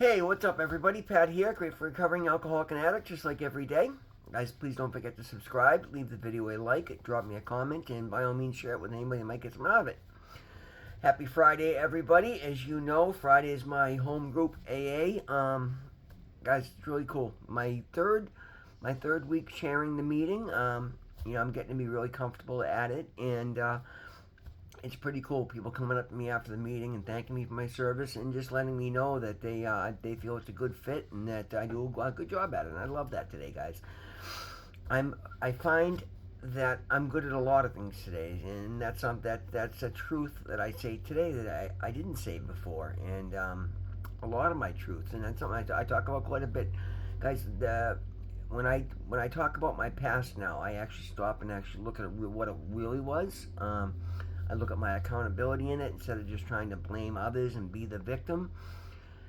Hey, what's up, everybody? Pat here, great for recovering alcoholic and addict, just like every day. Guys, please don't forget to subscribe, leave the video a like, drop me a comment, and by all means, share it with anybody that might get some out of it. Happy Friday, everybody. As you know, Friday is my home group AA. Guys, it's really cool. My third week chairing the meeting. I'm getting to be really comfortable at it, and it's pretty cool. People coming up to me after the meeting and thanking me for my service and just letting me know that they feel it's a good fit and that I do a good job at it. And I love that today, guys. I find that I'm good at a lot of things today, and that's a truth that I say today that I didn't say before, and a lot of my truths, and that's something I talk about quite a bit, guys. When I talk about my past now, I actually stop and actually look at what it really was. I look at my accountability in it instead of just trying to blame others and be the victim.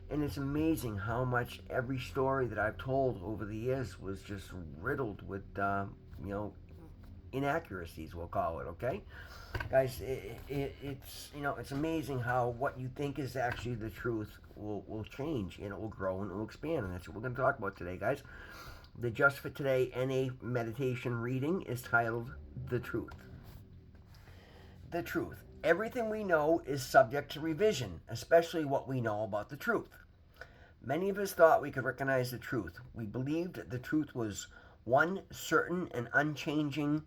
And it's amazing how much every story that I've told over the years was just riddled with, inaccuracies, we'll call it, okay? Guys, it's amazing how what you think is actually the truth will change and it will grow and it will expand. And that's what we're going to talk about today, guys. The Just for Today NA meditation reading is titled The Truth. The truth. Everything we know is subject to revision, especially what we know about the truth. Many of us thought we could recognize the truth. We believed the truth was one thing, certain and unchanging,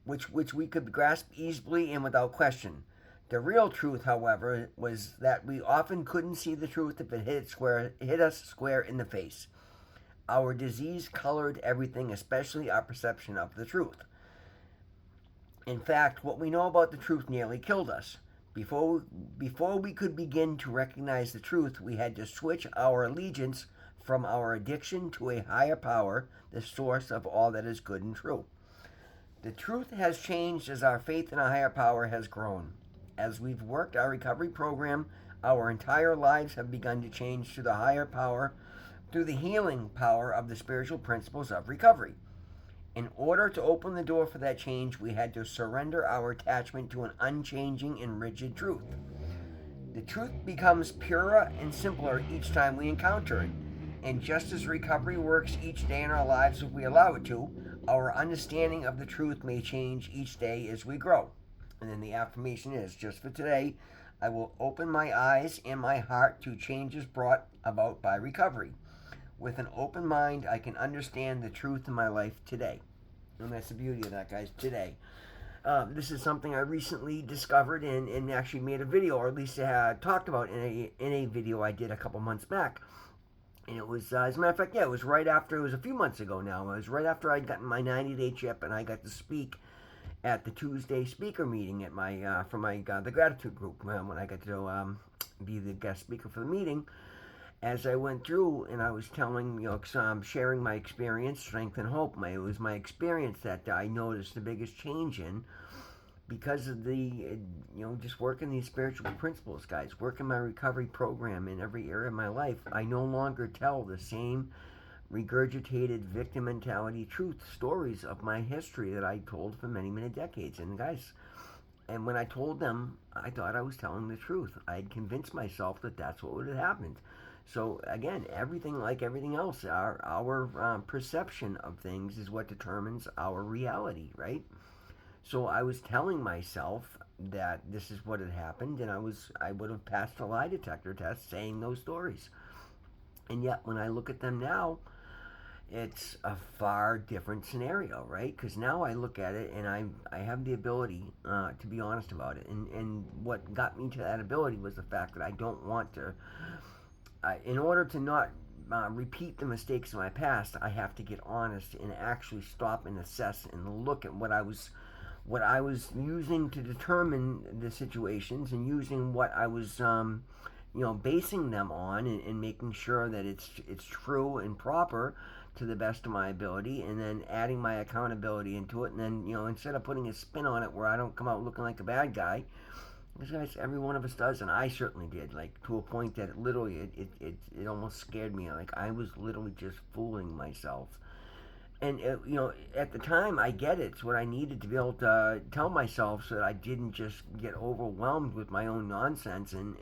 which we could grasp easily and without question. The real truth, however, was that we often couldn't see the truth if it hit us square in the face. Our disease colored everything, especially our perception of the truth. In fact, what we know about the truth nearly killed us. Before we could begin to recognize the truth, we had to switch our allegiance from our addiction to a higher power, the source of all that is good and true. The truth has changed as our faith in a higher power has grown. As we've worked our recovery program, our entire lives have begun to change to the higher power, through the healing power of the spiritual principles of recovery. In order to open the door for that change, we had to surrender our attachment to an unchanging and rigid truth. The truth becomes purer and simpler each time we encounter it. And just as recovery works each day in our lives if we allow it to, our understanding of the truth may change each day as we grow. And then the affirmation is, just for today, I will open my eyes and my heart to changes brought about by recovery. With an open mind, I can understand the truth in my life today. And that's the beauty of that, guys, today. This is something I recently discovered and actually made a video, or at least talked about in a video I did a couple months back. And it was, as a matter of fact, it was a few months ago now. It was right after I'd gotten my 90-day chip and I got to speak at the Tuesday speaker meeting at the gratitude group, when I got to be the guest speaker for the meeting. As I went through and I was telling, sharing my experience, strength and hope. It was my experience that I noticed the biggest change in, because of the, just working these spiritual principles, guys, working my recovery program in every area of my life. I no longer tell the same regurgitated victim mentality truth stories of my history that I told for many, many decades. And guys, and when I told them, I thought I was telling the truth. I had convinced myself that that's what would have happened. So again, everything like everything else, our perception of things is what determines our reality, right? So I was telling myself that this is what had happened, and I would have passed a lie detector test saying those stories. And yet, when I look at them now, it's a far different scenario, right? Because now I look at it and I have the ability to be honest about it. And what got me to that ability was the fact that I don't want to. In order to not repeat the mistakes of my past, I have to get honest and actually stop and assess and look at what I was using to determine the situations, and using what I was basing them on, and making sure that it's true and proper to the best of my ability, and then adding my accountability into it. And then, instead of putting a spin on it where I don't come out looking like a bad guy, because guys, every one of us does, and I certainly did, like, to a point that literally it almost scared me. Like, I was literally just fooling myself. And at the time, I get it. It's what I needed to be able to tell myself so that I didn't just get overwhelmed with my own nonsense, and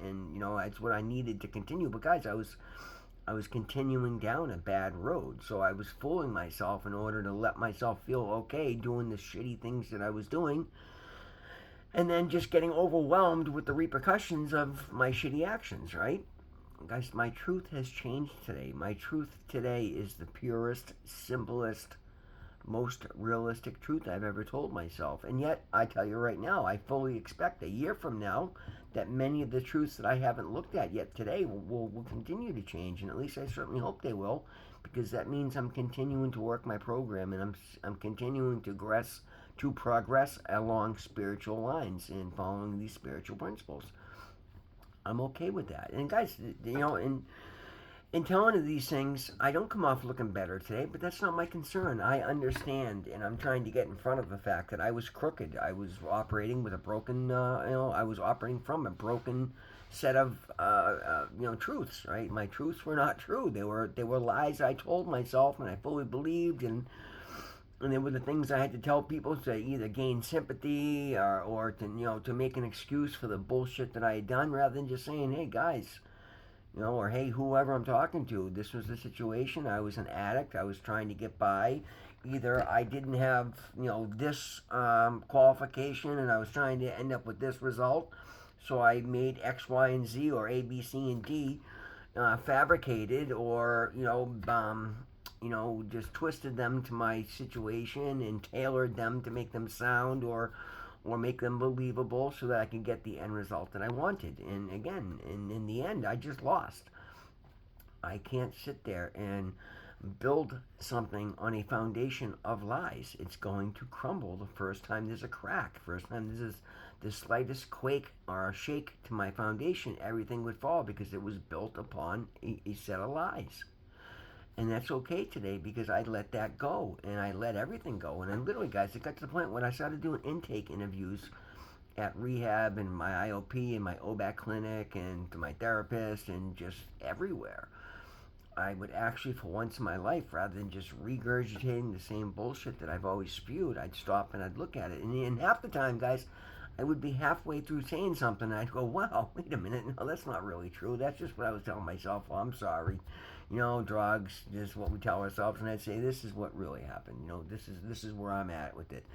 it's what I needed to continue. But guys, I was continuing down a bad road, so I was fooling myself in order to let myself feel okay doing the shitty things that I was doing, and then just getting overwhelmed with the repercussions of my shitty actions, right? Guys, my truth has changed today. My truth today is the purest, simplest, most realistic truth I've ever told myself. And yet, I tell you right now, I fully expect a year from now that many of the truths that I haven't looked at yet today will continue to change. And at least I certainly hope they will, because that means I'm continuing to work my program, and I'm continuing to progress along spiritual lines and following these spiritual principles. I'm okay with that. And guys, in telling of these things, I don't come off looking better today, but that's not my concern. I understand, and I'm trying to get in front of the fact that I was crooked. I was operating with a broken, I was operating from a broken set of, truths. Right? My truths were not true. They were lies I told myself, and I fully believed, and they were the things I had to tell people to either gain sympathy or to make an excuse for the bullshit that I had done, rather than just saying, "Hey guys, or hey, whoever I'm talking to, this was the situation. I was an addict. I was trying to get by. Either I didn't have, this qualification and I was trying to end up with this result. So I made X, Y, and Z, or A, B, C, and D fabricated, or, just twisted them to my situation and tailored them to make them sound or make them believable so that I could get the end result that I wanted. And again, in the end, I just lost. I can't sit there and build something on a foundation of lies. It's going to crumble the first time there's a crack. First time there's the slightest quake or shake to my foundation, everything would fall because it was built upon a set of lies. And that's okay today because I let that go and I let everything go. And then literally, guys, it got to the point when I started doing intake interviews at rehab and my IOP and my OBAC clinic and to my therapist and just everywhere. I would actually, for once in my life, rather than just regurgitating the same bullshit that I've always spewed, I'd stop and I'd look at it. And half the time, guys, I would be halfway through saying something and I'd go, wow, wait a minute, no, that's not really true. That's just what I was telling myself. Oh, I'm sorry. Drugs, this is what we tell ourselves. And I'd say, this is what really happened. This is where I'm at with it.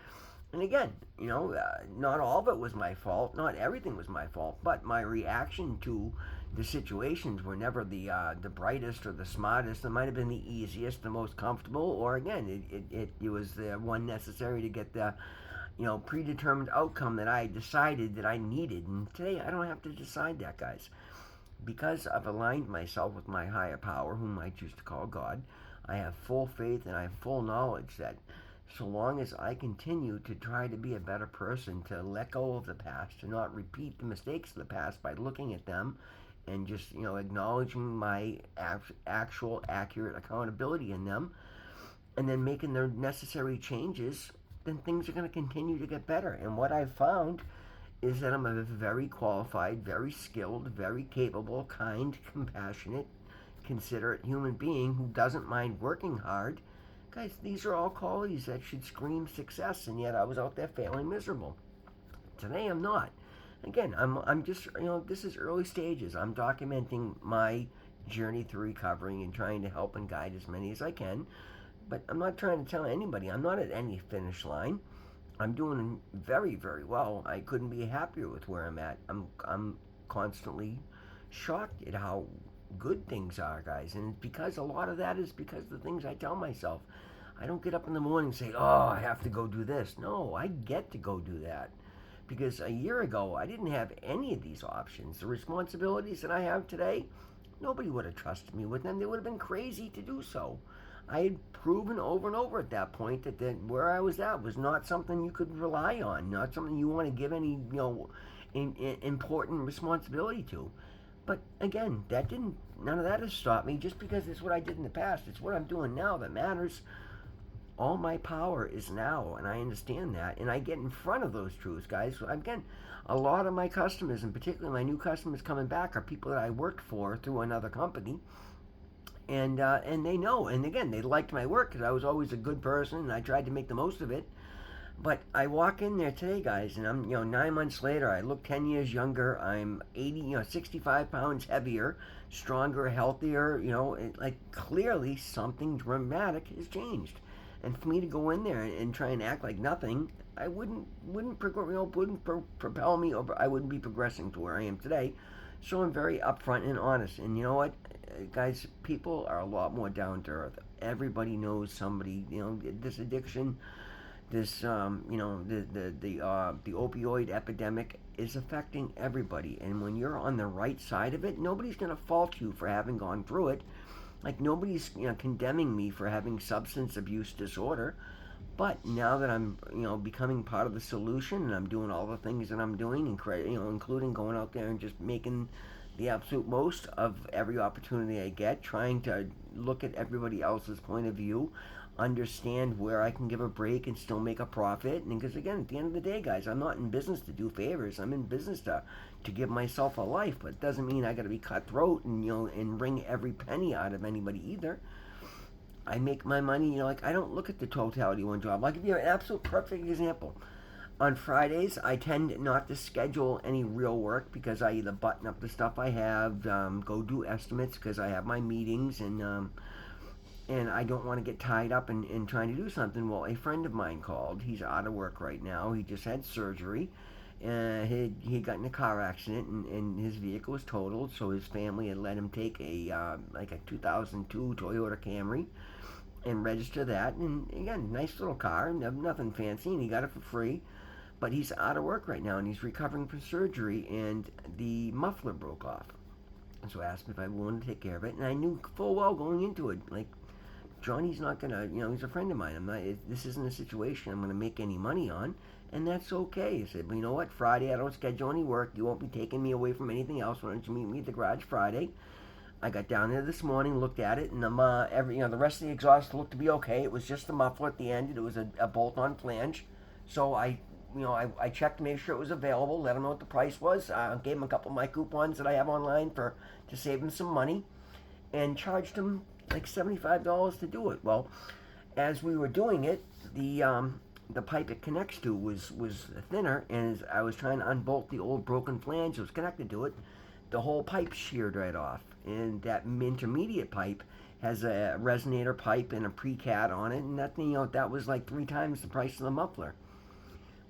And again, not all of it was my fault. Not everything was my fault. But my reaction to the situations were never the brightest or the smartest. It might have been the easiest, the most comfortable, or again, it was the one necessary to get the predetermined outcome that I decided that I needed. And today, I don't have to decide that, guys. Because I've aligned myself with my higher power, whom I choose to call God, I have full faith and I have full knowledge that so long as I continue to try to be a better person, to let go of the past, to not repeat the mistakes of the past by looking at them and just, acknowledging my actual accurate accountability in them, and then making the necessary changes, then things are going to continue to get better. And what I've found is that I'm a very qualified, very skilled, very capable, kind, compassionate, considerate human being who doesn't mind working hard. Guys, these are all qualities that should scream success, and yet I was out there failing miserable. Today I'm not. Again, I'm just, this is early stages. I'm documenting my journey through recovery and trying to help and guide as many as I can. But I'm not trying to tell anybody. I'm not at any finish line. I'm doing very, very well. I couldn't be happier with where I'm at. I'm constantly shocked at how good things are, guys. And because a lot of that is because of the things I tell myself. I don't get up in the morning and say, oh, I have to go do this. No, I get to go do that. Because a year ago, I didn't have any of these options. The responsibilities that I have today, nobody would have trusted me with them. They would have been crazy to do so. I had proven over and over at that point that where I was at was not something you could rely on, not something you want to give any important responsibility to. But again, none of that has stopped me. Just because it's what I did in the past, it's what I'm doing now that matters. All my power is now, and I understand that, and I get in front of those truths, guys. So again, a lot of my customers, and particularly my new customers coming back, are people that I worked for through another company. and they know. And again, they liked my work because I was always a good person, and I tried to make the most of it. But I walk in there today, guys, and I'm 9 months later. I look 10 years younger. I'm 65 pounds heavier, stronger, healthier. Like clearly something dramatic has changed. And for me to go in there and try and act like nothing, I wouldn't propel me, or I wouldn't be progressing to where I am today. So I'm very upfront and honest. And you know what, guys, people are a lot more down to earth. Everybody knows somebody. This addiction, this the opioid epidemic is affecting everybody. And when you're on the right side of it, nobody's going to fault you for having gone through it. Like nobody's condemning me for having substance abuse disorder. But now that I'm becoming part of the solution, and I'm doing all the things that I'm doing, including going out there and just making the absolute most of every opportunity I get, trying to look at everybody else's point of view, understand where I can give a break and still make a profit. And because again, at the end of the day, guys, I'm not in business to do favors. I'm in business to give myself a life. But it doesn't mean I got to be cutthroat and wring every penny out of anybody either. I make my money, like I don't look at the totality of one job. I'll give you an absolute perfect example. On Fridays, I tend not to schedule any real work because I either button up the stuff I have, go do estimates because I have my meetings, and I don't want to get tied up in trying to do something. Well, a friend of mine called. He's out of work right now. He just had surgery. He got in a car accident, and his vehicle was totaled, so his family had let him take a 2002 Toyota Camry and register that. And again, nice little car, nothing fancy, and he got it for free. But he's out of work right now, and he's recovering from surgery, and the muffler broke off. And so I asked him if I wanted to take care of it, and I knew full well going into it, like, Johnny's not gonna, he's a friend of mine. This isn't a situation I'm gonna make any money on, and that's okay. I said, but you know what? Friday I don't schedule any work. You won't be taking me away from anything else. Why don't you meet me at the garage Friday? I got down there this morning, looked at it, and the rest of the exhaust looked to be okay. It was just the muffler at the end. It was a bolt-on flange, so I checked to make sure it was available. Let him know what the price was. Gave him a couple of my coupons that I have online to save him some money, and charged him like $75 to do it. Well, as we were doing it, the pipe it connects to was thinner, and as I was trying to unbolt the old broken flange that was connected to it, the whole pipe sheared right off. And that intermediate pipe has a resonator pipe and a pre-cat on it, and that was like 3 times the price of the muffler.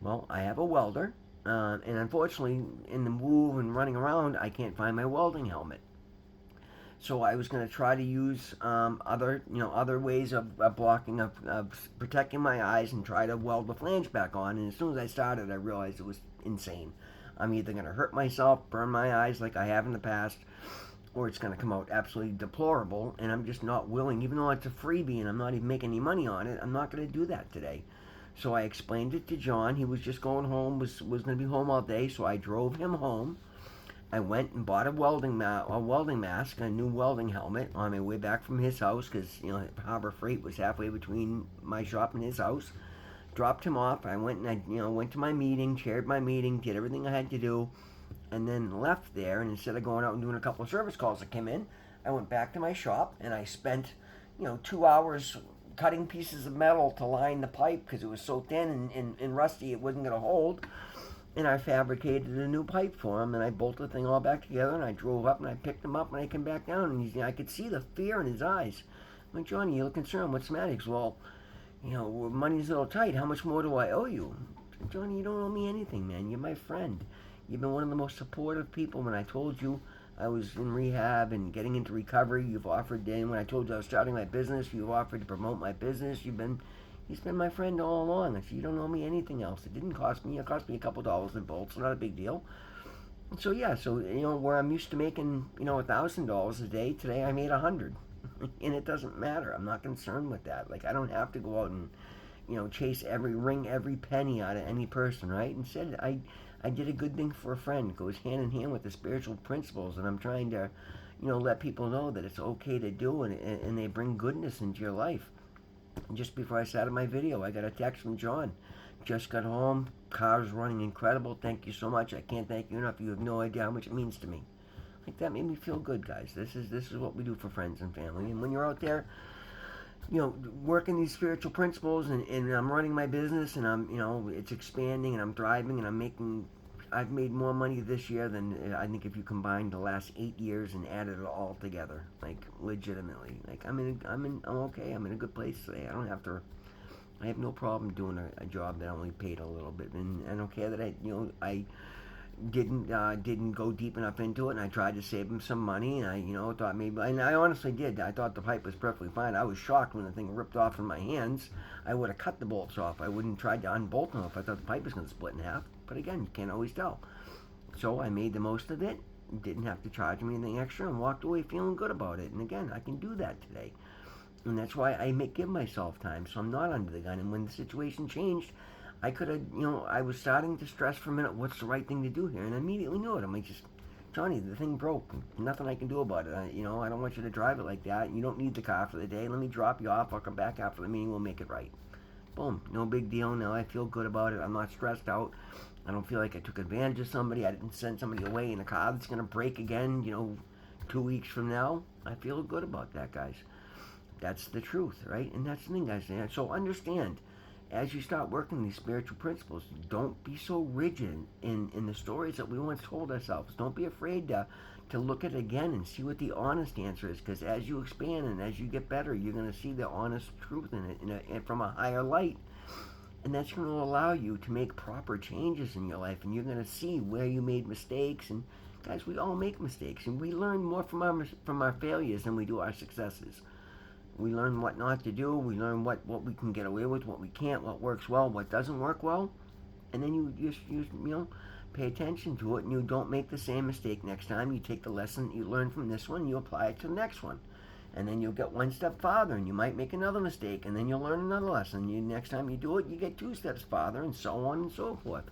Well, I have a welder, and unfortunately, in the move and running around, I can't find my welding helmet. So I was going to try to use other ways of blocking, of protecting my eyes, and try to weld the flange back on. And as soon as I started, I realized it was insane. I'm either going to hurt myself, burn my eyes like I have in the past, or it's going to come out absolutely deplorable. And I'm just not willing, even though it's a freebie and I'm not even making any money on it, I'm not going to do that today. So I explained it to John. He was just going home, was going to be home all day, so I drove him home. I went and bought a welding mask, a new welding helmet on my way back from his house because Harbor Freight was halfway between my shop and his house. Dropped him off. I went and I went to my meeting, chaired my meeting, did everything I had to do, and then left there. And instead of going out and doing a couple of service calls that came in, I went back to my shop and I spent 2 hours cutting pieces of metal to line the pipe because it was so thin and rusty it wasn't going to hold. And I fabricated a new pipe for him, and I bolted the thing all back together, and I drove up, and I picked him up, and I came back down, and I could see the fear in his eyes. I'm like, Johnny, you look concerned. What's the matter? He goes, well, money's a little tight. How much more do I owe you? I said, Johnny, you don't owe me anything, man. You're my friend. You've been one of the most supportive people. When I told you I was in rehab and getting into recovery, you've offered, and when I told you I was starting my business, you've offered to promote my business. He's been my friend all along. I said, you don't owe me anything else. It didn't cost me. It cost me a couple dollars in bolts. Not a big deal. So yeah, where I'm used to making $1,000 a day, today I made $100, and it doesn't matter. I'm not concerned with that. Like I don't have to go out and chase wring every penny out of any person, right? Instead, I did a good thing for a friend. It goes hand in hand with the spiritual principles, and I'm trying to let people know that it's okay to do, and they bring goodness into your life. Just before I started my video, I got a text from John. Just got home. Car's running incredible. Thank you so much. I can't thank you enough. You have no idea how much it means to me. Like, that made me feel good, guys. This is what we do for friends and family. And when you're out there, working these spiritual principles, and I'm running my business, and it's expanding, and I'm thriving, and I've made more money this year than I think if you combined the last 8 years and added it all together, like legitimately. Like, I'm okay. I'm in a good place today. I have no problem doing a job that only paid a little bit, and I don't care that I didn't go deep enough into it, and I tried to save him some money, and I thought maybe, and I honestly did. I thought the pipe was perfectly fine. I was shocked when the thing ripped off in my hands. I would have cut the bolts off. I wouldn't try to unbolt them if I thought the pipe was going to split in half. But again, you can't always tell. So I made the most of it. Didn't have to charge me anything extra, and walked away feeling good about it. And again, I can do that today. And that's why I give myself time, so I'm not under the gun. And when the situation changed, I could have, I was starting to stress for a minute, what's the right thing to do here? And I immediately knew it. I'm like, just, Johnny, the thing broke. Nothing I can do about it. I don't want you to drive it like that. You don't need the car for the day. Let me drop you off. I'll come back after the meeting. We'll make it right. Boom. No big deal. Now I feel good about it. I'm not stressed out. I don't feel like I took advantage of somebody. I didn't send somebody away in a car that's going to break again, 2 weeks from now. I feel good about that, guys. That's the truth, right? And that's the thing, guys. So understand, as you start working these spiritual principles, don't be so rigid in the stories that we once told ourselves. Don't be afraid to look at it again and see what the honest answer is, because as you expand and as you get better, you're going to see the honest truth in it from a higher light. And that's going to allow you to make proper changes in your life, and you're going to see where you made mistakes. And guys, we all make mistakes, and we learn more from our failures than we do our successes. We learn what not to do. We learn what we can get away with, what we can't, what works well, what doesn't work well. And then you pay attention to it, and you don't make the same mistake next time. You take the lesson you learn from this one, and you apply it to the next one. And then you'll get one step farther, and you might make another mistake, and then you'll learn another lesson. Next time you do it, you get 2 steps farther, and so on and so forth.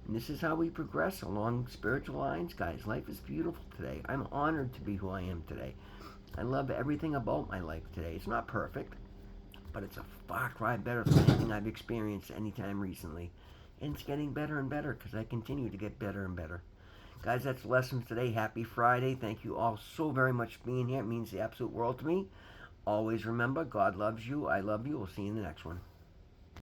And this is how we progress along spiritual lines, guys. Life is beautiful today. I'm honored to be who I am today. I love everything about my life today. It's not perfect, but it's a far cry better than anything I've experienced anytime recently. And it's getting better and better because I continue to get better and better. Guys, that's lessons today. Happy Friday. Thank you all so very much for being here. It means the absolute world to me. Always remember, God loves you. I love you. We'll see you in the next one.